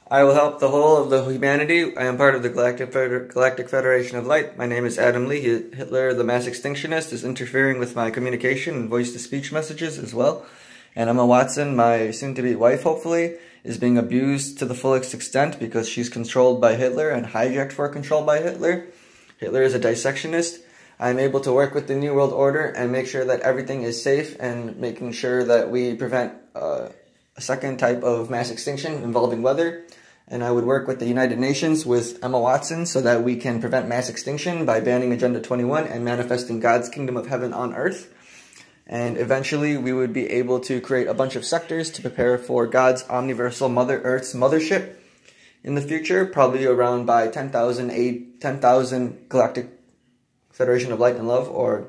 I will help the whole of the humanity. I am part of the Galactic Federation of Light. My name is Adam Lee. Hitler, the mass extinctionist, is interfering with my communication and voice-to-speech messages as well. And Emma Watson, my soon-to-be wife, hopefully, is being abused to the fullest extent because she's controlled by Hitler and hijacked for control by Hitler. Hitler is a dissectionist. I'm able to work with the New World Order and make sure that everything is safe and making sure that we prevent a second type of mass extinction involving weather. And I would work with the United Nations with Emma Watson so that we can prevent mass extinction by banning Agenda 21 and manifesting God's kingdom of heaven on earth. And eventually we would be able to create a bunch of sectors to prepare for God's omniversal Mother Earth's mothership in the future, probably around by 10,000 Galactic Federation of Light and Love, or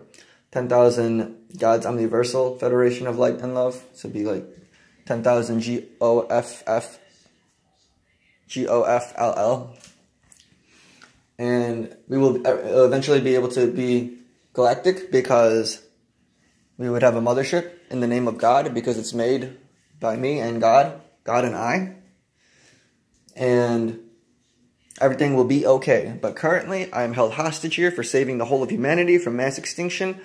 10,000 God's Omniversal Federation of Light and Love. So it'd be like 10,000 GOFLL. And we will eventually be able to be galactic because we would have a mothership in the name of God, because it's made by me and God and I. And everything will be okay. But currently, I am held hostage here for saving the whole of humanity from mass extinction.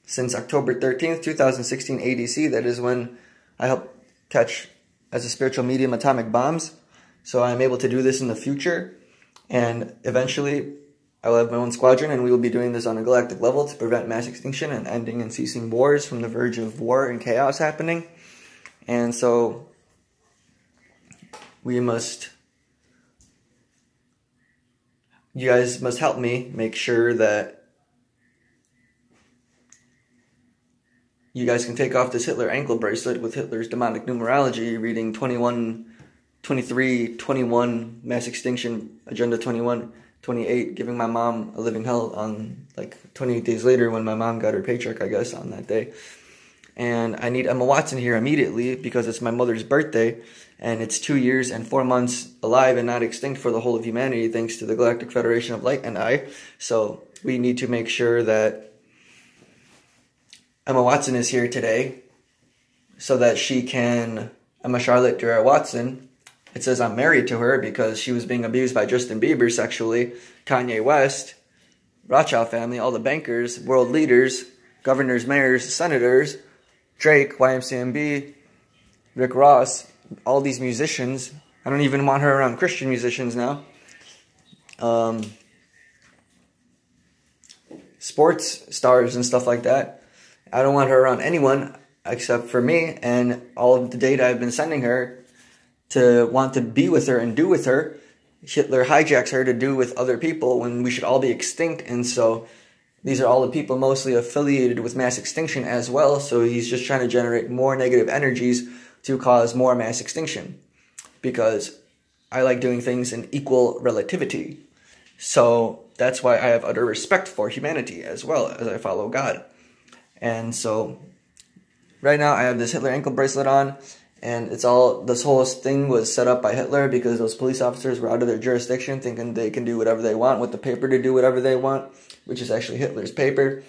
Since October 13th, 2016 ADC, that is when I helped catch, as a spiritual medium, atomic bombs. So I'm able to do this in the future. And eventually, I will have my own squadron, and we will be doing this on a galactic level to prevent mass extinction and ending and ceasing wars from the verge of war and chaos happening. And so you guys must help me make sure that you guys can take off this Hitler ankle bracelet with Hitler's demonic numerology, reading 21, 23, 21, mass extinction, Agenda 21, 28, giving my mom a living hell on like 28 days later when my mom got her paycheck, I guess, on that day. And I need Emma Watson here immediately because it's my mother's birthday, and it's 2 years and 4 months alive and not extinct for the whole of humanity, thanks to the Galactic Federation of Light and I. So we need to make sure that Emma Watson is here today so that she can, Emma Charlotte Durrell Watson, it says I'm married to her because she was being abused by Justin Bieber sexually, Kanye West, Rothschild family, all the bankers, world leaders, governors, mayors, senators, Drake, YMCMB, Rick Ross, all these musicians. I don't even want her around Christian musicians now. Sports stars and stuff like that. I don't want her around anyone except for me and all of the data I've been sending her to want to be with her and do with her. Hitler hijacks her to do with other people when we should all be extinct. And so these are all the people mostly affiliated with mass extinction as well. So he's just trying to generate more negative energies to cause more mass extinction, because I like doing things in equal relativity. So that's why I have utter respect for humanity as well as I follow God. And so right now I have this Hitler ankle bracelet on, and this whole thing was set up by Hitler because those police officers were out of their jurisdiction, thinking they can do whatever they want with the paper to do whatever they want, which is actually Hitler's paper.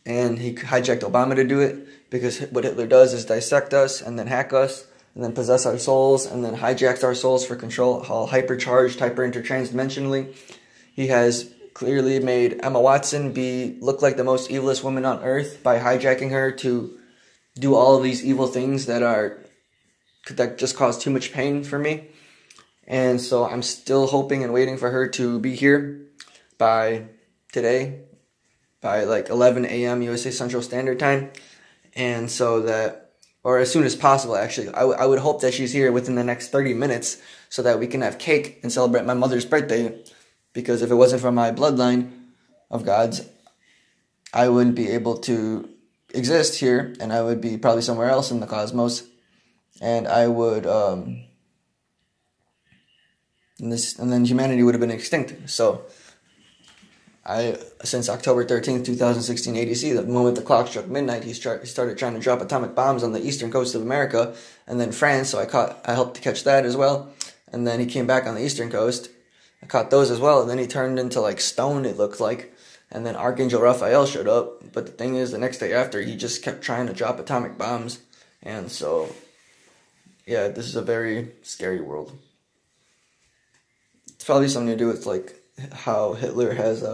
And he hijacked Obama to do it, because what Hitler does is dissect us and then hack us and then possess our souls and then hijacks our souls for control, all hypercharged, intertransdimensionally. He has clearly made Emma Watson look like the most evilest woman on earth by hijacking her to do all of these evil things that just cause too much pain for me. And so I'm still hoping and waiting for her to be here by today, by like 11 a.m. USA Central Standard Time. And so that, or as soon as possible actually, I would hope that she's here within the next 30 minutes so that we can have cake and celebrate my mother's birthday. Because if it wasn't for my bloodline of God's, I wouldn't be able to exist here, and I would be probably somewhere else in the cosmos, and I would, and then humanity would have been extinct. So, since October 13th, 2016 ADC, the moment the clock struck midnight, he started trying to drop atomic bombs on the eastern coast of America, and then France, so I helped to catch that as well, and then he came back on the eastern coast. I caught those as well, and then he turned into like stone, it looked like. And then Archangel Raphael showed up. But the thing is, the next day after, he just kept trying to drop atomic bombs. And so yeah, this is a very scary world. It's probably something to do with like how Hitler has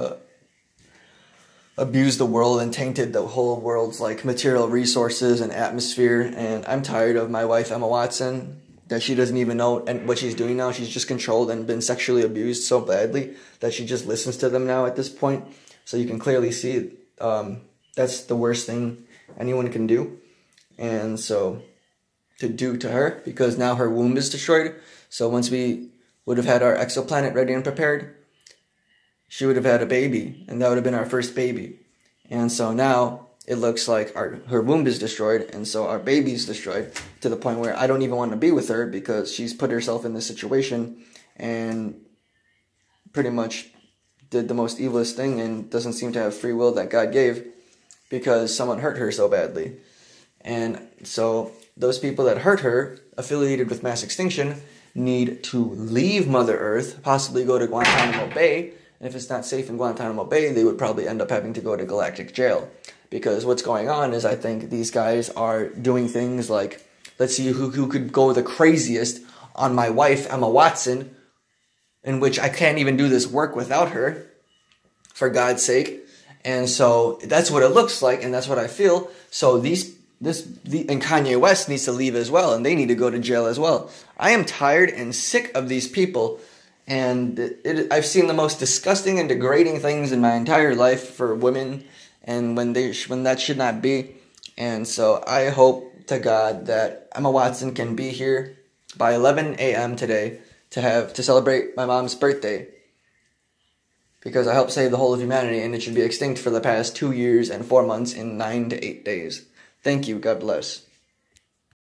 abused the world and tainted the whole world's like material resources and atmosphere. And I'm tired of my wife Emma Watson, that she doesn't even know what she's doing now. She's just controlled and been sexually abused so badly that she just listens to them now at this point. So you can clearly see that's the worst thing anyone can do. And so to do to her, because now her womb is destroyed. So once we would have had our exoplanet ready and prepared, she would have had a baby, and that would have been our first baby. And so now it looks like her womb is destroyed, and so our baby's destroyed, to the point where I don't even want to be with her because she's put herself in this situation and pretty much did the most evilest thing and doesn't seem to have free will that God gave because someone hurt her so badly. And so those people that hurt her, affiliated with mass extinction, need to leave Mother Earth, possibly go to Guantanamo Bay. And if it's not safe in Guantanamo Bay, they would probably end up having to go to Galactic jail. Because what's going on is, I think these guys are doing things like, let's see who could go the craziest on my wife, Emma Watson, in which I can't even do this work without her, for God's sake. And so that's what it looks like, and that's what I feel. So and Kanye West needs to leave as well, and they need to go to jail as well. I am tired and sick of these people, and I've seen the most disgusting and degrading things in my entire life for women, and when that should not be. And so I hope to God that Emma Watson can be here by 11 a.m. today to celebrate my mom's birthday, because I helped save the whole of humanity, and it should be extinct for the past 2 years and 4 months in 9 to 8 days. Thank you. God bless.